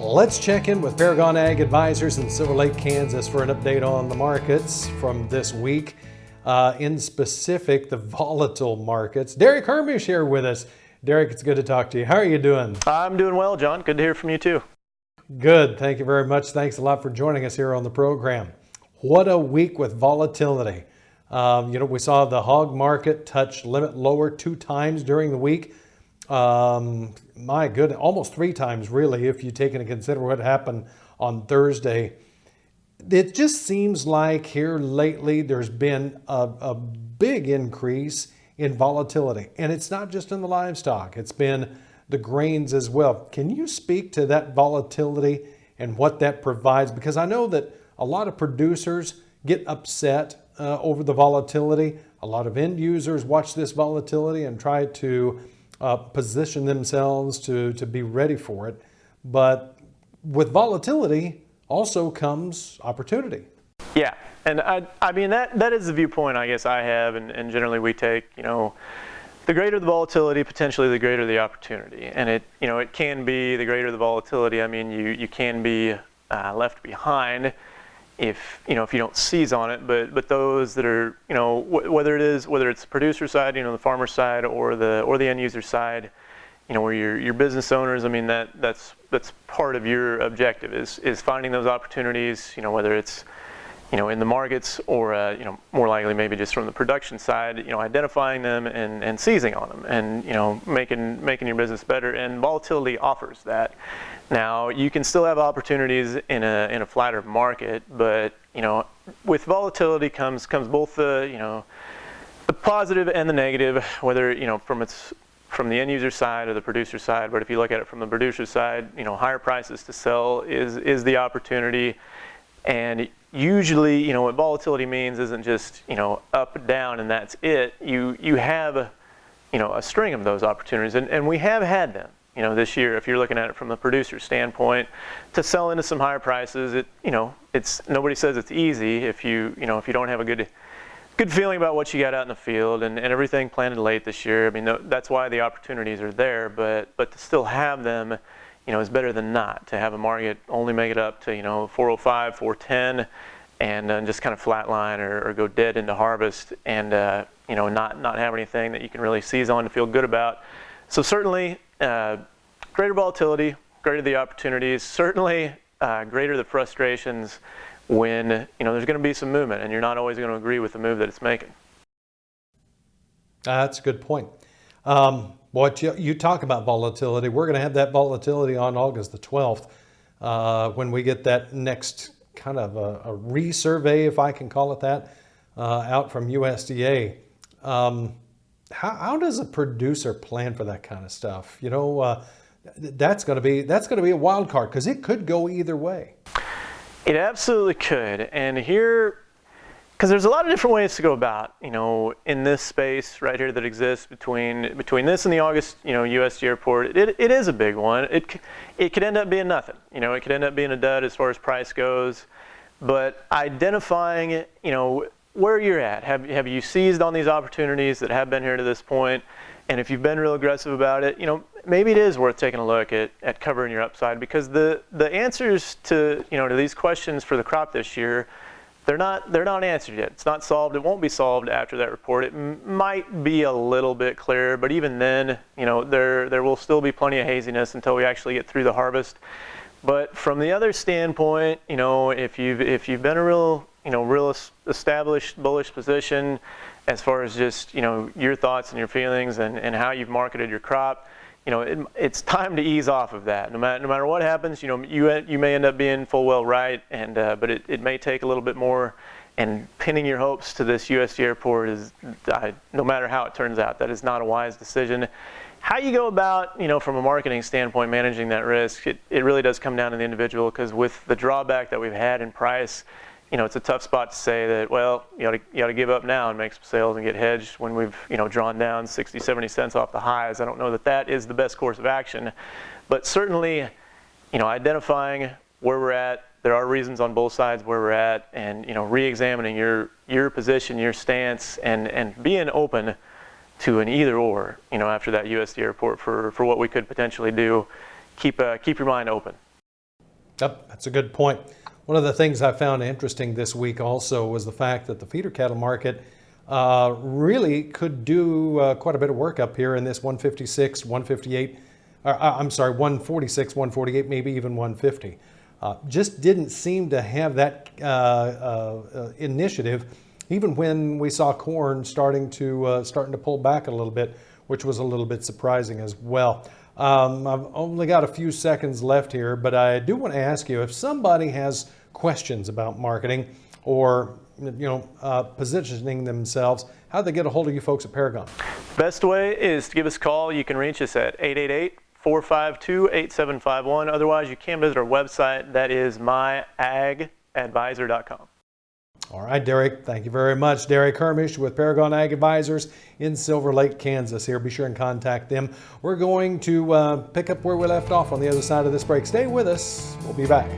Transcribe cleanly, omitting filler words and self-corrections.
Let's check in with Paragon Ag Advisors in Silver Lake, Kansas for an update on the markets from this week. In specific, the volatile markets. Derrick Hermesch here with us. Derrick, it's good to talk to you. How are you doing? I'm doing well, John. Good to hear from you too. Good. Thank you very much. Thanks a lot for joining us here on the program. What a week with volatility. We saw the hog market touch limit lower 2 times during the week. My goodness, almost 3 times really, if you take into consider what happened on Thursday. It just seems like here lately there's been a big increase in volatility. And it's not just in the livestock, it's been the grains as well. Can you speak to that volatility and what that provides? Because I know that a lot of producers get upset over the volatility. A lot of end users watch this volatility and try to position themselves to be ready for it. But with volatility also comes opportunity. Yeah, and I mean that is the viewpoint I guess I have, and generally we take, the greater the volatility, potentially the greater the opportunity. And it can be the greater the volatility. I mean, you can be left behind if you don't seize on it. But those that are, whether it's the producer side, the farmer side, or the end user side, where your business owners, I mean that's part of your objective is finding those opportunities. Whether it's in the markets or more likely maybe just from the production side, identifying them and seizing on them, and making your business better. And volatility offers that. Now you can still have opportunities in a flatter market, but with volatility comes both the positive and the negative, whether from the end user side or the producer side. But if you look at it from the producer side, higher prices to sell is the opportunity. And usually, what volatility means isn't just, up, down, and that's it. You have, a string of those opportunities, and we have had them, this year. If you're looking at it from the producer standpoint, to sell into some higher prices, it's nobody says it's easy if you don't have a good feeling about what you got out in the field and everything planted late this year. I mean, that's why the opportunities are there, but to still have them, is better than not. To have a market only make it up to 405, 410, and just kind of flatline or go dead into harvest, and not have anything that you can really seize on to feel good about. So certainly greater volatility, greater the opportunities. Certainly greater the frustrations when there's going to be some movement, and you're not always going to agree with the move that it's making. That's a good point. What you talk about volatility, we're going to have that volatility on August the 12th when we get that next kind of a resurvey, if I can call it that, out from USDA. How does a producer plan for that kind of stuff? That's going to be a wild card because it could go either way. It absolutely could, and here, because there's a lot of different ways to go about, in this space right here that exists between this and the August, USDA report. It is a big one. It could end up being nothing. It could end up being a dud as far as price goes. But identifying, where you're at, have you seized on these opportunities that have been here to this point? And if you've been real aggressive about it, maybe it is worth taking a look at covering your upside, because the answers to these questions for the crop this year, they're not answered yet. It's not solved. It won't be solved after that report. It might be a little bit clearer, but even then, there will still be plenty of haziness until we actually get through the harvest. But from the other standpoint, if you've been a real established bullish position as far as just your thoughts and your feelings and how you've marketed your crop, it's time to ease off of that. No matter what happens, you may end up being full well right, and but it may take a little bit more. And pinning your hopes to this USDA report is, no matter how it turns out, that is not a wise decision. How you go about, from a marketing standpoint, managing that risk, it really does come down to the individual, because with the drawback that we've had in price, it's a tough spot to say that, well, you ought to give up now and make some sales and get hedged when we've, drawn down 60, 70 cents off the highs. I don't know that is the best course of action, but certainly, identifying where we're at, there are reasons on both sides where we're at, and, re-examining your position, your stance, and being open to an either or, after that USDA report for what we could potentially do. Keep your mind open. Yep, that's a good point. One of the things I found interesting this week also was the fact that the feeder cattle market really could do quite a bit of work up here in this 156, 158, I'm sorry, 146, 148, maybe even 150. Just didn't seem to have that initiative, even when we saw corn starting to pull back a little bit, which was a little bit surprising as well. I've only got a few seconds left here, but I do want to ask you if somebody has questions about marketing or positioning themselves, how do they get a hold of you folks at Paragon? Best way is to give us a call. You can reach us at 888-452-8751. Otherwise, you can visit our website. That is myagadvisor.com. All right, Derrick, thank you very much. Derrick Hermesch with Paragon Ag Advisors in Silver Lake, Kansas here. Be sure and contact them. We're going to pick up where we left off on the other side of this break. Stay with us. We'll be back.